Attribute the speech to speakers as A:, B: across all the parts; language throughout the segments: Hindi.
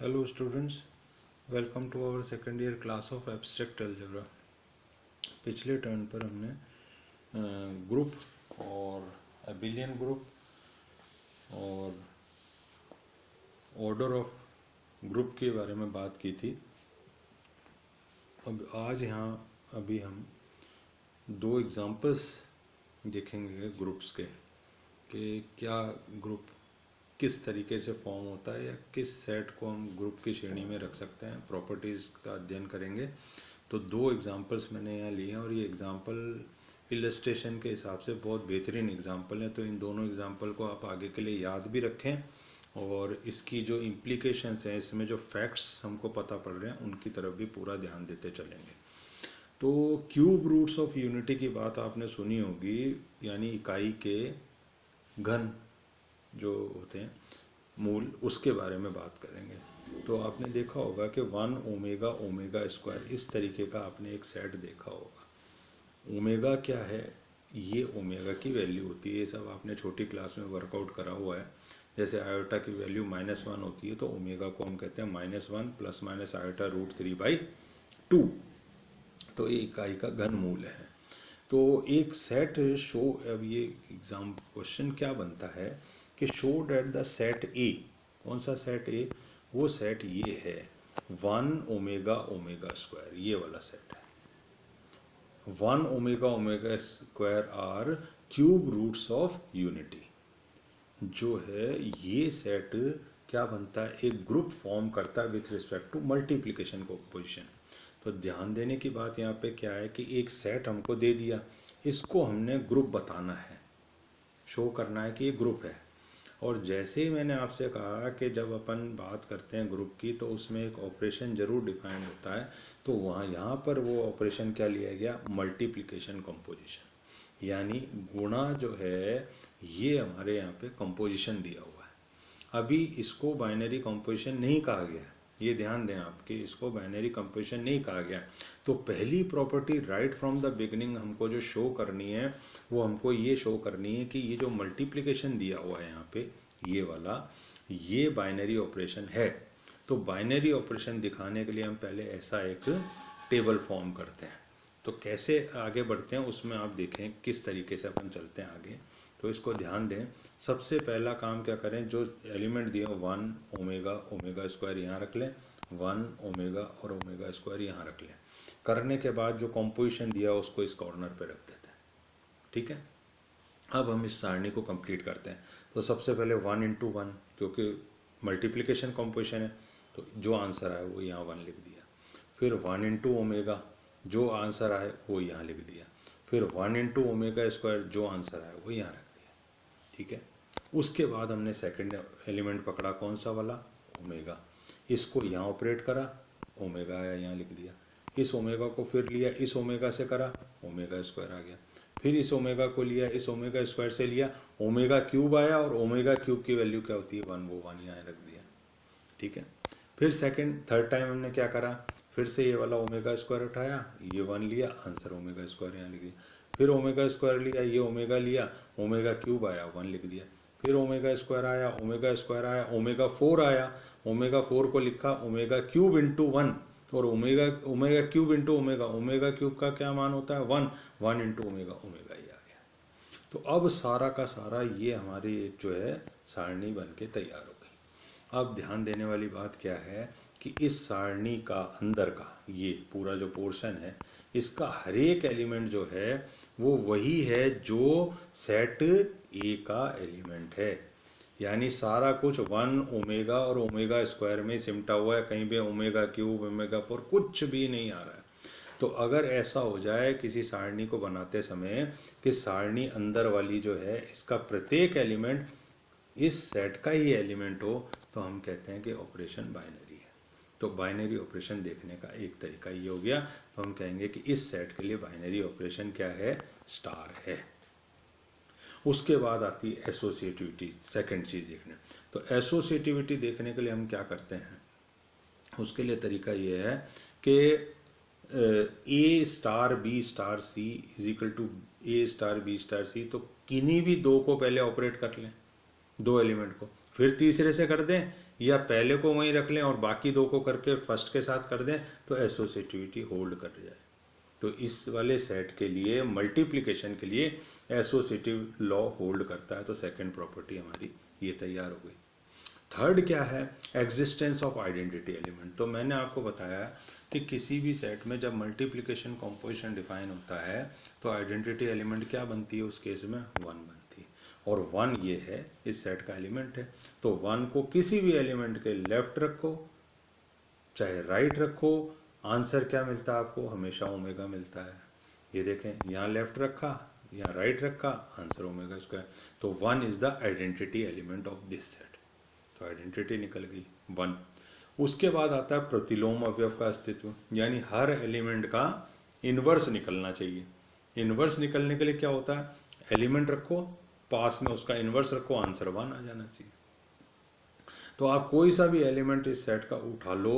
A: Hello students, welcome to our second year class of abstract algebra। पिछले टर्न पर हमने ग्रुप और अबिलियन ग्रुप और ऑर्डर ऑफ ग्रुप के बारे में बात की थी। अब आज अभी हम दो एग्जांपल्स देखेंगे ग्रुप्स के कि क्या ग्रुप किस तरीके से फॉर्म होता है या किस सेट को हम ग्रुप की श्रेणी में रख सकते हैं, प्रॉपर्टीज़ का अध्ययन करेंगे। तो दो एग्जांपल्स मैंने यहाँ लिए हैं और ये एग्जांपल इलस्ट्रेशन के हिसाब से बहुत बेहतरीन एग्जांपल है। तो इन दोनों एग्जांपल को आप आगे के लिए याद भी रखें और इसकी जो इम्प्लीकेशंस हैं, इसमें जो फैक्ट्स हमको पता पड़ रहे हैं, उनकी तरफ भी पूरा ध्यान देते चलेंगे। तो क्यूब रूट्स ऑफ यूनिटी की बात आपने सुनी होगी, यानी इकाई के घन जो होते हैं मूल, उसके बारे में बात करेंगे। तो आपने देखा होगा कि 1 ओमेगा ओमेगा स्क्वायर, इस तरीके का आपने एक सेट देखा होगा। ओमेगा क्या है? ये ओमेगा की वैल्यू होती है। ये सब आपने छोटी क्लास में वर्कआउट करा हुआ है। जैसे आयोटा की वैल्यू -1 होती है तो ओमेगा को हम कहते हैं -1 प्लस माइनस आयोटा √3/2। तो ये इकाई का घन मूल है। तो एक सेट शो, अब ये एग्जाम क्वेश्चन क्या बनता है कि शो डेट द सेट ए। कौन सा सेट ए? वो सेट ये है 1 ओमेगा ओमेगा स्क्वायर, ये वाला सेट है। 1 omega omega square r cube roots of unity. जो है ये सेट क्या बनता है? एक ग्रुप फॉर्म करता है with respect to multiplication composition. तो ध्यान देने की बात यहाँ पे क्या है कि एक सेट हमको दे दिया, इसको हमने ग्रुप बताना है, शो करना है कि ये ग्रुप है। और जैसे ही मैंने आपसे कहा कि जब अपन बात करते हैं ग्रुप की तो उसमें एक ऑपरेशन जरूर डिफाइंड होता है। तो वहाँ यहाँ पर वो ऑपरेशन क्या लिया गया? मल्टीप्लिकेशन कंपोजिशन, यानी गुणा जो है ये हमारे यहाँ पे कंपोजिशन दिया हुआ है। अभी इसको बाइनरी कंपोजिशन नहीं कहा गया, ये ध्यान दें आप कि इसको बाइनरी कंपोजिशन नहीं कहा गया। तो पहली property right from the beginning हमको जो शो करनी है वो हमको ये शो करनी है कि ये जो मल्टीप्लिकेशन दिया हुआ है यहाँ पे, ये वाला, ये बाइनरी ऑपरेशन है। तो बाइनरी ऑपरेशन दिखाने के लिए हम पहले ऐसा एक टेबल फॉर्म करते हैं। तो कैसे आगे बढ़ते हैं उसमें आप देखें किस तरीके से अपन चलते हैं आगे। तो इसको ध्यान दें। सबसे पहला काम क्या करें, जो एलिमेंट दिए 1 ओमेगा ओमेगा स्क्वायर यहाँ रख लें, 1 ओमेगा और ओमेगा स्क्वायर यहाँ रख लें। करने के बाद जो कंपोजिशन दिया उसको इस कॉर्नर पे रख देते हैं। ठीक है, अब हम इस सारणी को कंप्लीट करते हैं। तो सबसे पहले 1 × 1, क्योंकि मल्टीप्लिकेशन कंपोजिशन है तो जो आंसर आए वो यहाँ 1 लिख दिया। फिर 1 × ओमेगा, जो आंसर आए वो यहाँ लिख दिया। फिर 1 × ओमेगा स्क्वायर, जो आंसर आए वो यहाँ रख दिया। ठीक है, उसके बाद हमने सेकंड एलिमेंट पकड़ा, कौन सा वाला? ओमेगा। इसको यहाँ ऑपरेट करा, ओमेगा आया, यहाँ लिख दिया। इस ओमेगा को फिर लिया, इस ओमेगा से करा, ओमेगा स्क्वायर आ गया। फिर इस ओमेगा को लिया, इस ओमेगा स्क्वायर से लिया, ओमेगा क्यूब आया, और ओमेगा क्यूब की वैल्यू क्या होती है? 1, वो 1 यहाँ रख दिया। ठीक है, फिर थर्ड टाइम हमने क्या करा? फिर से ये वाला ओमेगा स्क्वायर उठाया, ये 1 लिया, आंसर ओमेगा स्क्वायर यहाँ लिख दिया। फिर ओमेगा स्क्वायर लिया, ये ओमेगा लिया, ओमेगा क्यूब आया, 1 लिख दिया। फिर ओमेगा स्क्वायर आया, ओमेगा स्क्वायर आया, ओमेगा 4 आया, ओमेगा 4 को लिखा ओमेगा क्यूब इंटू 1, और omega cube into omega, omega cube का क्या मान होता है? 1, 1 इंटू ओमेगा, ओमेगा ही आ गया। तो अब सारा का सारा ये हमारी एक जो है सारणी बन के तैयार हो गई। अब ध्यान देने वाली बात क्या है कि इस सारणी का अंदर का ये पूरा जो पोर्शन है, इसका हर एक एलिमेंट जो है वो वही है जो सेट ए का एलिमेंट है। यानी सारा कुछ 1 ओमेगा और ओमेगा स्क्वायर में सिमटा हुआ है, कहीं पे ओमेगा क्यूब ओमेगा 4 कुछ भी नहीं आ रहा है। तो अगर ऐसा हो जाए किसी सारणी को बनाते समय कि सारणी अंदर वाली जो है इसका प्रत्येक एलिमेंट इस सेट का ही एलिमेंट हो, तो हम कहते हैं कि ऑपरेशन बाइनरी है। तो बाइनरी ऑपरेशन देखने का एक तरीका ये हो गया। तो हम कहेंगे कि इस सेट के लिए बाइनरी ऑपरेशन क्या है? स्टार है। उसके बाद आती है एसोसिएटिविटी, सेकंड चीज़ देखने। तो एसोसिएटिविटी देखने के लिए हम क्या करते हैं? उसके लिए तरीका ये है कि A star B star C is equal to A star B star C. तो किन्हीं भी दो को पहले ऑपरेट कर लें, दो एलिमेंट को। फिर तीसरे से कर दें, या पहले को वहीं रख लें और बाकी दो को करके फर्स्ट के साथ कर दें, तो एसोसिएटिविटी होल्ड कर जाए। तो इस वाले सेट के लिए मल्टीप्लिकेशन के लिए एसोसिएटिव लॉ होल्ड करता है। तो सेकंड प्रॉपर्टी हमारी ये तैयार हो गई। थर्ड क्या है? Existence of identity element. तो मैंने आपको बताया कि किसी भी सेट में जब मल्टीप्लिकेशन कॉम्पोजिशन डिफाइन होता है तो आइडेंटिटी एलिमेंट क्या बनती है? उस केस में 1 बनती है, और 1 ये है इस सेट का एलिमेंट है। तो 1 को किसी भी एलिमेंट के लेफ्ट रखो चाहे राइट रखो, आंसर क्या मिलता है आपको? हमेशा ओमेगा मिलता है। ये देखें, यहाँ लेफ्ट रखा, यहाँ राइट रखा, आंसर ओमेगा स्क्वायर। तो 1 is the identity element of this set. तो आइडेंटिटी निकल गई 1। उसके बाद आता है प्रतिलोम अवयव का अस्तित्व, यानी हर एलिमेंट का इन्वर्स निकलना चाहिए। इन्वर्स निकलने के लिए क्या होता है? एलिमेंट रखो, पास में उसका इन्वर्स रखो, आंसर 1 आ जाना चाहिए। तो आप कोई सा भी एलिमेंट इस सेट का उठा लो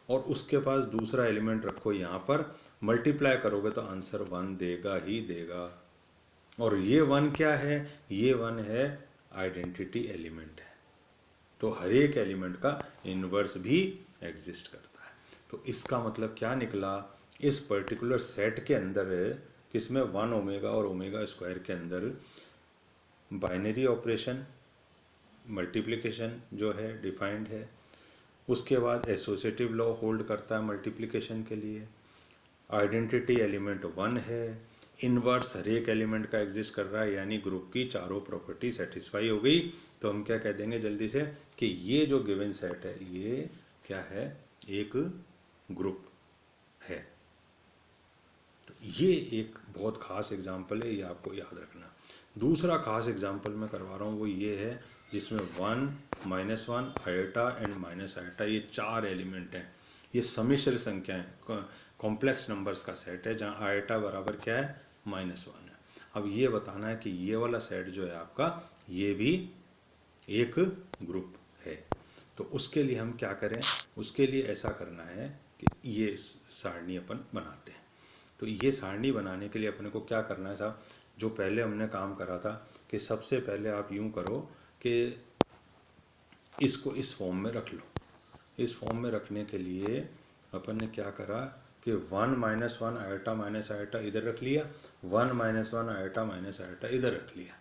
A: और उसके पास दूसरा एलिमेंट रखो, यहाँ पर मल्टीप्लाई करोगे तो आंसर 1 देगा ही देगा। और ये 1 क्या है? ये 1 है आइडेंटिटी एलिमेंट है। तो हर एक एलिमेंट का इन्वर्स भी एग्जिस्ट करता है। तो इसका मतलब क्या निकला? इस पर्टिकुलर सेट के अंदर किसमें 1 ओमेगा और ओमेगा स्क्वायर के अंदर बाइनरी ऑपरेशन मल्टीप्लिकेशन जो है डिफाइंड है। उसके बाद एसोसिएटिव लॉ होल्ड करता है मल्टीप्लिकेशन के लिए। आइडेंटिटी एलिमेंट 1 है। इनवर्स हर एक एलिमेंट का एग्जिस्ट कर रहा है, यानी ग्रुप की चारों प्रॉपर्टी सेटिस्फाई हो गई। तो हम क्या कह देंगे जल्दी से कि ये जो गिवन सेट है ये क्या है? एक ग्रुप है। तो ये एक बहुत खास एग्जाम्पल है, ये आपको याद रखना। दूसरा खास एग्जाम्पल मैं करवा रहा हूँ वो ये है जिसमें 1, -1, आयोटा एंड माइनस आयोटा, ये 4 एलिमेंट हैं। ये सम्मिश्र संख्याएं, कॉम्प्लेक्स नंबर्स का सेट है जहाँ आयोटा बराबर क्या है? -1 है। अब ये बताना है कि ये वाला सेट जो है आपका, ये भी एक ग्रुप है। तो उसके लिए हम क्या करें? उसके लिए ऐसा करना है कि ये सारणी अपन बनाते हैं। तो ये सारणी बनाने के लिए अपने को क्या करना है साहब? जो पहले हमने काम करा था कि सबसे पहले आप यूं करो कि इसको इस फॉर्म में रख लो। इस फॉर्म में रखने के लिए अपन ने क्या करा कि 1 -1 आयोटा माइनस आयोटा इधर रख लिया, 1 -1 आयोटा माइनस आयोटा इधर रख लिया,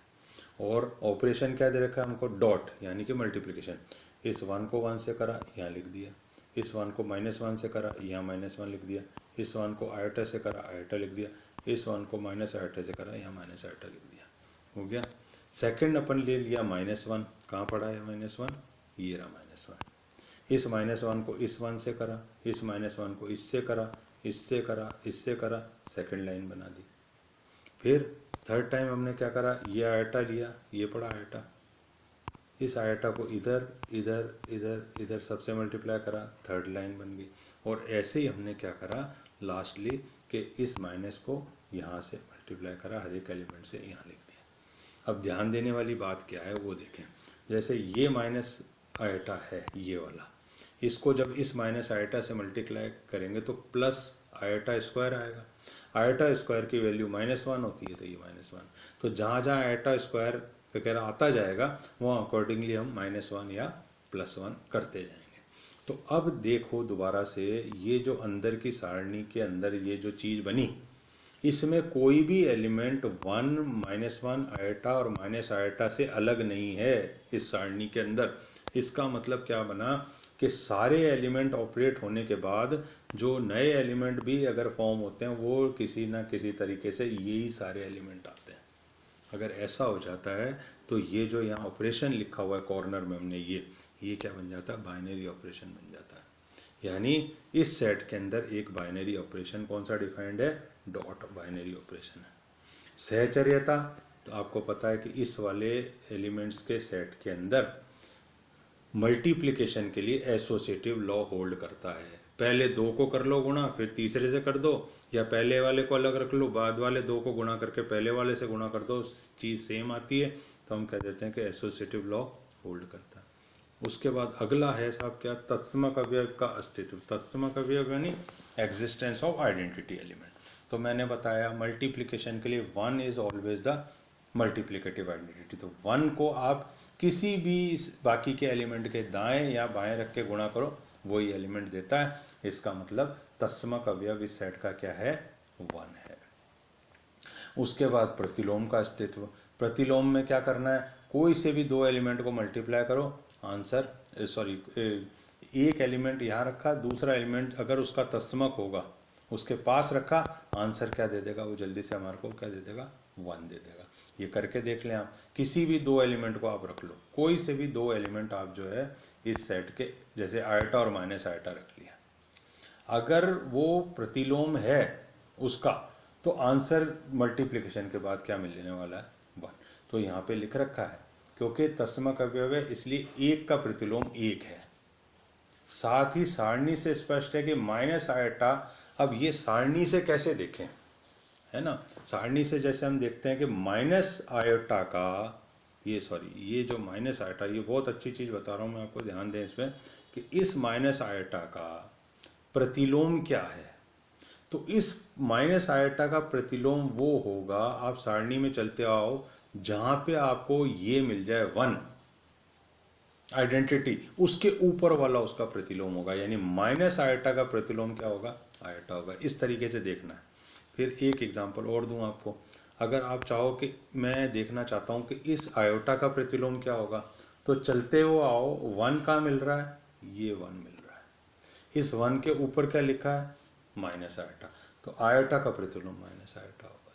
A: और ऑपरेशन क्या दे रखा है हमको? डॉट, यानी कि मल्टीप्लिकेशन। इस 1 को 1 से करा, यहाँ लिख दिया। इस 1 को -1 से करा, यहाँ -1 लिख दिया। इस 1 को आयोटा से करा, आयोटा लिख दिया। इस 1 को माइनस आयोटा से करा, यहाँ माइनस आयोटा लिख दिया। हो गया। सेकंड अपन ले लिया -1, कहाँ पड़ा है -1? ये रहा -1। इस -1 को इस 1 से करा, इस -1 को इससे करा, इससे करा, इससे करा, सेकंड लाइन बना दी। फिर थर्ड टाइम हमने क्या करा? ये आयोटा लिया, ये पड़ा आयोटा, इस आयोटा को इधर इधर इधर इधर सबसे मल्टीप्लाई करा, थर्ड लाइन बन गई। और ऐसे ही हमने क्या करा लास्टली कि इस माइनस को यहाँ से मल्टीप्लाई करा, हर एक एलिमेंट से यहाँ लिख दिया। अब ध्यान देने वाली बात क्या है वो देखें। जैसे ये माइनस आयोटा है ये वाला, इसको जब इस माइनस आयोटा से मल्टीप्लाई करेंगे तो प्लस आयोटा स्क्वायर आएगा। आयोटा स्क्वायर की वैल्यू -1 होती है, तो ये -1। तो जहाँ जहाँ आयोटा स्क्वायर वगैरह आता जाएगा वहाँ अकॉर्डिंगली हम -1 या +1 करते जाएंगे। तो अब देखो दोबारा से, ये जो अंदर की सारणी के अंदर ये जो चीज़ बनी, इसमें कोई भी एलिमेंट 1, -1 आयोटा और माइनस आयोटा से अलग नहीं है इस सारणी के अंदर। इसका मतलब क्या बना कि सारे एलिमेंट ऑपरेट होने के बाद जो नए एलिमेंट भी अगर फॉर्म होते हैं वो किसी ना किसी तरीके से यही सारे एलिमेंट आते हैं। अगर ऐसा हो जाता है तो ये जो यहाँ ऑपरेशन लिखा हुआ है कॉर्नर में हमने, ये क्या बन जाता है? बाइनरी ऑपरेशन बन जाता है। यानी इस सेट के अंदर एक बाइनरी ऑपरेशन कौन सा डिफाइंड है? डॉट बाइनरी ऑपरेशन है। सहचर्यता, तो आपको पता है कि इस वाले एलिमेंट्स के सेट के अंदर मल्टीप्लिकेशन के लिए एसोसिएटिव लॉ होल्ड करता है। पहले 2 को कर लो गुणा, फिर तीसरे से कर दो, या पहले वाले को अलग रख लो, बाद वाले 2 को गुणा करके पहले वाले से गुणा कर दो, चीज़ सेम आती है, तो हम कह देते हैं कि एसोसिएटिव लॉ होल्ड करता है। उसके बाद अगला है साहब क्या? तत्समक अवयव का अस्तित्व। तत्समक अवयव यानी एग्जिस्टेंस ऑफ आइडेंटिटी एलिमेंट। तो मैंने बताया मल्टीप्लिकेशन के लिए 1 is always the multiplicative identity. तो 1 को आप किसी भी बाकी के एलिमेंट के दाएं या बाएं रख के गुणा करो, वही एलिमेंट देता है। इसका मतलब तत्समक अवयव इस सेट का क्या है? 1 है। उसके बाद प्रतिलोम का अस्तित्व। प्रतिलोम में क्या करना है? कोई से भी दो एलिमेंट को मल्टीप्लाई करो, आंसर एक एलिमेंट यहाँ रखा, दूसरा एलिमेंट अगर उसका तत्समक होगा उसके पास रखा, आंसर क्या दे देगा? वो जल्दी से हमारे को क्या दे देगा? 1 दे देगा। ये करके देख लें आप। किसी भी दो एलिमेंट को आप रख लो, कोई से भी दो एलिमेंट आप जो है इस सेट के, जैसे आयटा और माइनस आयटा रख लिया, अगर वो प्रतिलोम है उसका, तो आंसर मल्टीप्लिकेशन के बाद क्या मिलने वाला है? 1। तो यहाँ पे लिख रखा है क्योंकि तत्समक अवयव है इसलिए 1 का प्रतिलोम 1 है। साथ ही सारणी से स्पष्ट है कि माइनस आयटा, अब ये सारणी से कैसे देखें, है ना? सारणी से जैसे हम देखते हैं कि माइनस आयोटा का, ये जो माइनस आयोटा, ये बहुत अच्छी चीज़ बता रहा हूँ मैं आपको, ध्यान दें इसमें कि इस माइनस आयोटा का प्रतिलोम क्या है। तो इस माइनस आयोटा का प्रतिलोम वो होगा, आप सारणी में चलते आओ, जहाँ पे आपको ये मिल जाए 1 आइडेंटिटी, उसके ऊपर वाला उसका प्रतिलोम होगा। यानी माइनस आयोटा का प्रतिलोम क्या होगा? आयोटा होगा। इस तरीके से देखना है। फिर एक एग्जांपल और दूं आपको। अगर आप चाहो कि मैं देखना चाहता हूं कि इस आयोटा का प्रतिलोम क्या होगा, तो चलते हो आओ, 1 का मिल रहा है, ये 1 मिल रहा है, इस 1 के ऊपर क्या लिखा है? Minus iota. तो आयोटा का प्रतिलोम माइनस आयोटा होगा।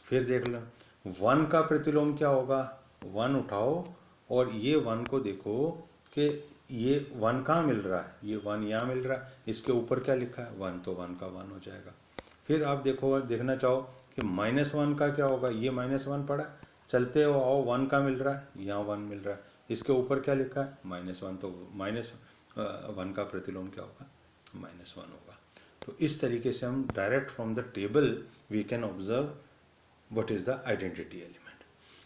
A: फिर देख लो 1 का प्रतिलोम क्या होगा? 1 उठाओ और ये 1 को देखो कि ये 1 कहाँ मिल रहा है? ये 1 यहाँ मिल रहा है, इसके ऊपर क्या लिखा है? 1, तो 1 का 1 हो जाएगा। फिर आप देखो, देखना चाहो कि -1 का क्या होगा? ये -1 पड़ा, चलते हो आओ, 1 का मिल रहा है, यहाँ 1 मिल रहा है, इसके ऊपर क्या लिखा है? -1, तो -1 का प्रतिलोम क्या होगा? -1 होगा। तो इस तरीके से हम direct from the table we can observe what is the identity element.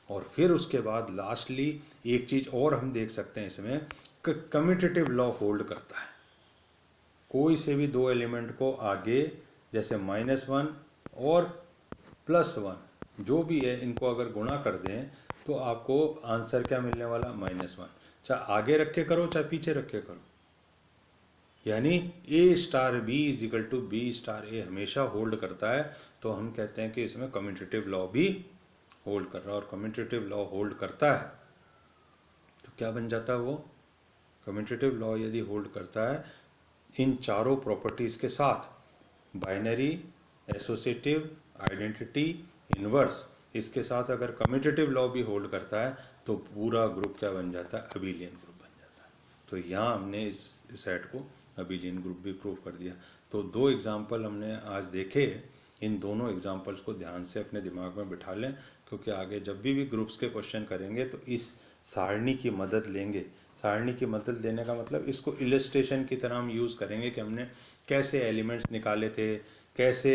A: और फिर उसके बाद लास्टली एक चीज और हम देख सकते हैं इसमें, कम्यूटेटिव लॉ होल्ड करता है। कोई से भी दो एलिमेंट को आगे, जैसे -1 और +1 जो भी है, इनको अगर गुणा कर दें तो आपको आंसर क्या मिलने वाला? -1। चाहे आगे रख के करो चाहे पीछे रख के करो, यानी A*B = B*A हमेशा होल्ड करता है। तो हम कहते हैं कि इसमें कम्यूटेटिव लॉ भी होल्ड कर रहा है। और कम्यूटेटिव लॉ होल्ड करता है तो क्या बन जाता है वो? कम्यूटेटिव लॉ यदि होल्ड करता है इन चारों प्रॉपर्टीज के साथ, बाइनरी, एसोसिएटिव, आइडेंटिटी, इनवर्स, इसके साथ अगर कम्यूटेटिव लॉ भी होल्ड करता है तो पूरा ग्रुप क्या बन जाता है? अबिलियन ग्रुप बन जाता है। तो यहाँ हमने इस सेट को अबिलियन ग्रुप भी प्रूव कर दिया। तो 2 एग्जाम्पल हमने आज देखे। इन दोनों एग्जाम्पल्स को ध्यान से अपने दिमाग में बिठा लें, क्योंकि आगे जब भी ग्रुप्स के क्वेश्चन करेंगे तो इस सारणी की मदद लेंगे। सारणी की मदद लेने का मतलब इसको इलस्ट्रेशन की तरह हम यूज़ करेंगे कि हमने कैसे एलिमेंट्स निकाले थे, कैसे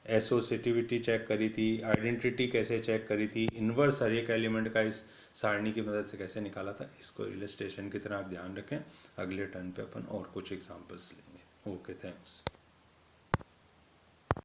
A: एसोसिएटिविटी चेक करी थी, आइडेंटिटी कैसे चेक करी थी, इन्वर्स हर एक एलिमेंट का इस सारणी की मदद से कैसे निकाला था। इसको इलस्ट्रेशन की तरह आप ध्यान रखें। अगले टर्न पे अपन और कुछ एग्जांपल्स लेंगे। Okay, thanks.